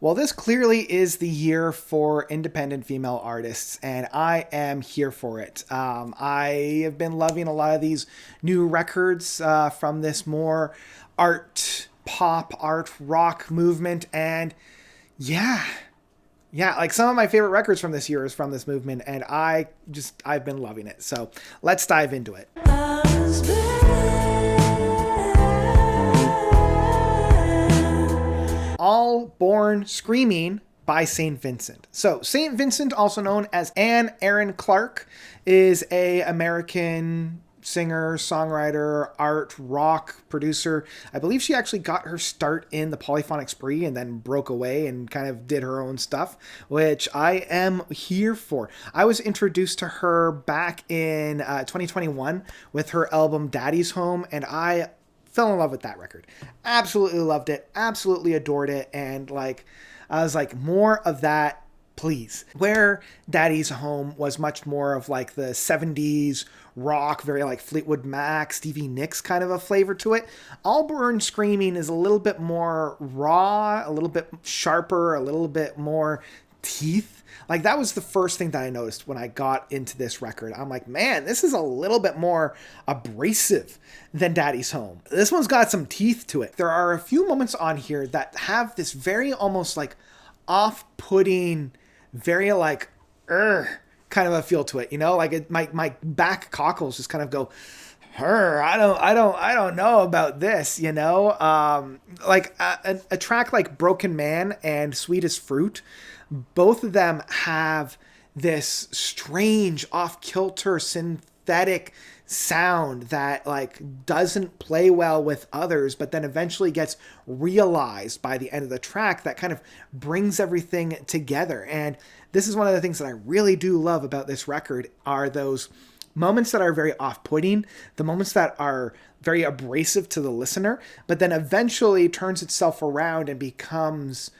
Well, this clearly is the year for independent female artists, and I am here for it. I have been loving a lot of these new records from this more art pop, art rock movement, and yeah, yeah, like some of my favorite records from this year is from this movement, and I've been loving it. So let's dive into it. All Born Screaming by St. Vincent. So St. Vincent, also known as Anne Aaron Clark, is a American singer, songwriter, art, rock producer. I believe she actually got her start in the polyphonic spree and then broke away and kind of did her own stuff, which I am here for. I was introduced to her back in 2021 with her album Daddy's Home, and I fell in love with that record. Absolutely loved it. Absolutely adored it. And I was like, more of that, please. Where Daddy's Home was much more of like the 70s rock, very like Fleetwood Mac, Stevie Nicks kind of a flavor to it. All Born Screaming is a little bit more raw, a little bit sharper, a little bit more teeth. Like that was the first thing that I noticed when I got into this record. I'm like, man, this is a little bit more abrasive than Daddy's Home. This one's got some teeth to it. There are a few moments on here that have this very almost like off-putting, very like kind of a feel to it, you know, like my back cockles just kind of go, I don't know about this, you know. Like a track like Broken Man and Sweet as Fruit, both of them have this strange off-kilter synthetic sound that like doesn't play well with others, but then eventually gets realized by the end of the track that kind of brings everything together. And this is one of the things that I really do love about this record are those moments that are very off-putting, the moments that are very abrasive to the listener, but then eventually turns itself around and becomes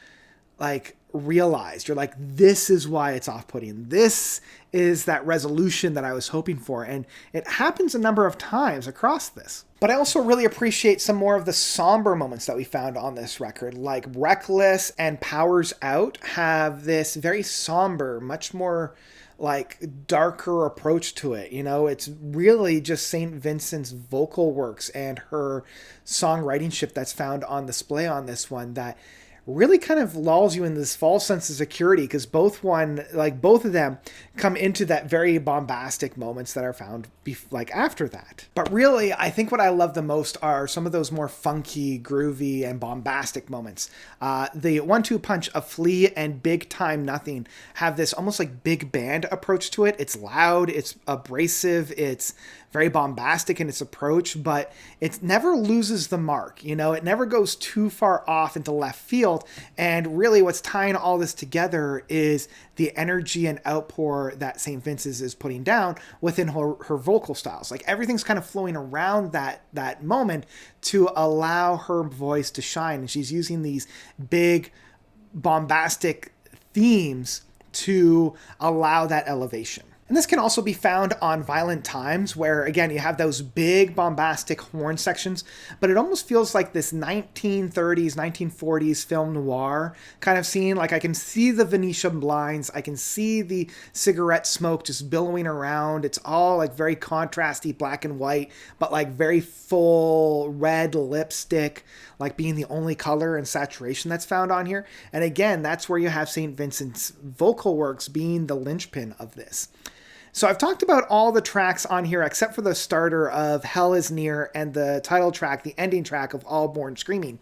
like realized. You're like, this is why it's off-putting. This is that resolution that I was hoping for. And it happens a number of times across this. But I also really appreciate some more of the somber moments that we found on this record. Like Reckless and Powers Out have this very somber, much more like darker approach to it. You know, it's really just St. Vincent's vocal works and her songwriting that's found on display on this one that really kind of lulls you in this false sense of security, because both of them come into that very bombastic moments that are found like after that. But really, I think what I love the most are some of those more funky, groovy, and bombastic moments. The 1-2 punch of Flea and Big Time Nothing have this almost like big band approach to it. It's loud, it's abrasive, it's very bombastic in its approach, but it never loses the mark. You know, it never goes too far off into left field. And really what's tying all this together is the energy and outpour that St. Vincent's is putting down within her vocal styles. Like everything's kind of flowing around that moment to allow her voice to shine. And she's using these big bombastic themes to allow that elevation. And this can also be found on Violent Times, where, again, you have those big bombastic horn sections, but it almost feels like this 1930s, 1940s film noir kind of scene. Like I can see the Venetian blinds, I can see the cigarette smoke just billowing around. It's all like very contrasty black and white, but like very full red lipstick, like being the only color and saturation that's found on here. And again, that's where you have St. Vincent's vocal works being the linchpin of this. So I've talked about all the tracks on here except for the starter of Hell is Near and the title track, the ending track of All Born Screaming.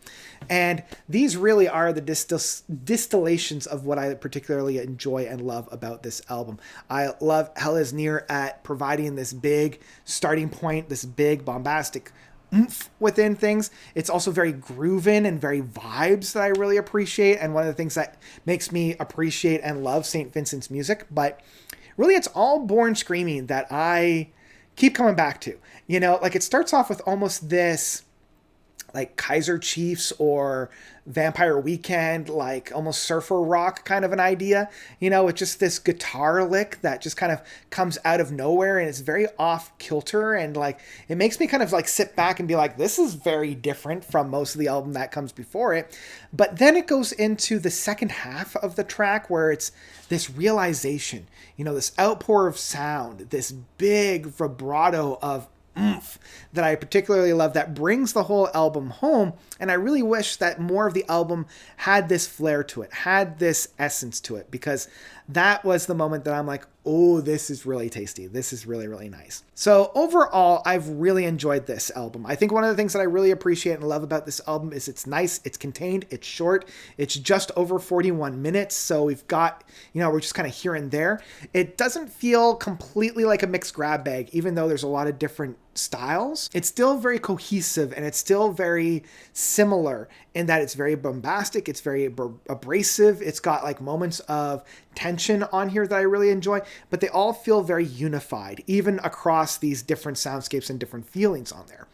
And these really are the distillations of what I particularly enjoy and love about this album. I love Hell is Near at providing this big starting point, this big bombastic oomph within things. It's also very groovin' and very vibes that I really appreciate, and one of the things that makes me appreciate and love St. Vincent's music. But really, it's All Born Screaming that I keep coming back to. You know, like it starts off with almost this like Kaiser Chiefs or Vampire Weekend, like almost surfer rock kind of an idea, with just this guitar lick that just kind of comes out of nowhere, and it's very off kilter, and like it makes me kind of like sit back and be like, this is very different from most of the album that comes before it. But then it goes into the second half of the track where it's this realization, this outpour of sound, this big vibrato of oomph that I particularly love, that brings the whole album home. And I really wish that more of the album had this flair to it, had this essence to it, because that was the moment that I'm like, oh, this is really tasty. This is really, really nice. So overall, I've really enjoyed this album. I think one of the things that I really appreciate and love about this album is it's nice, it's contained, it's short, it's just over 41 minutes. So we've got, we're just kind of here and there. It doesn't feel completely like a mixed grab bag, even though there's a lot of different styles. It's still very cohesive, and it's still very similar in that it's very bombastic, it's very abrasive, it's got like moments of tension on here that I really enjoy, but they all feel very unified, even across these different soundscapes and different feelings on there.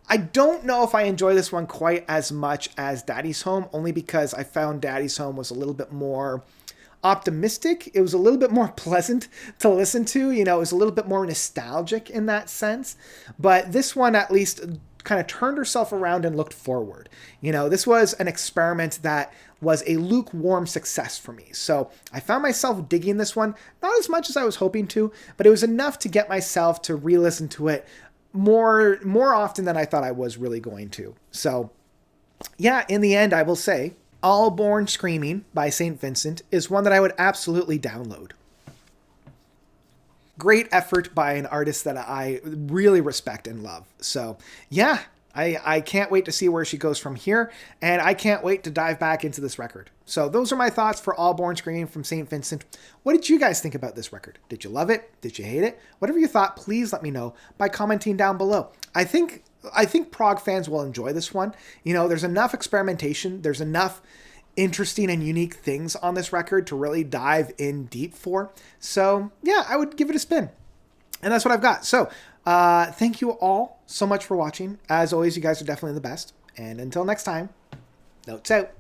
I don't know if I enjoy this one quite as much as Daddy's Home, only because I found Daddy's Home was a little bit more optimistic. It was a little bit more pleasant to listen to. It was a little bit more nostalgic in that sense. But this one at least kind of turned herself around and looked forward. This was an experiment that was a lukewarm success for me. So I found myself digging this one, not as much as I was hoping to, but it was enough to get myself to re-listen to it more often than I thought I was really going to. So yeah, in the end, I will say All Born Screaming by St. Vincent is one that I would absolutely download. Great effort by an artist that I really respect and love. So yeah, I can't wait to see where she goes from here, and I can't wait to dive back into this record. So those are my thoughts for All Born Screaming from St. Vincent. What did you guys think about this record? Did you love it? Did you hate it? Whatever you thought, please let me know by commenting down below. I think prog fans will enjoy this one. There's enough experimentation. There's enough interesting and unique things on this record to really dive in deep for. So yeah, I would give it a spin. And that's what I've got. So thank you all so much for watching. As always, you guys are definitely the best. And until next time, notes out.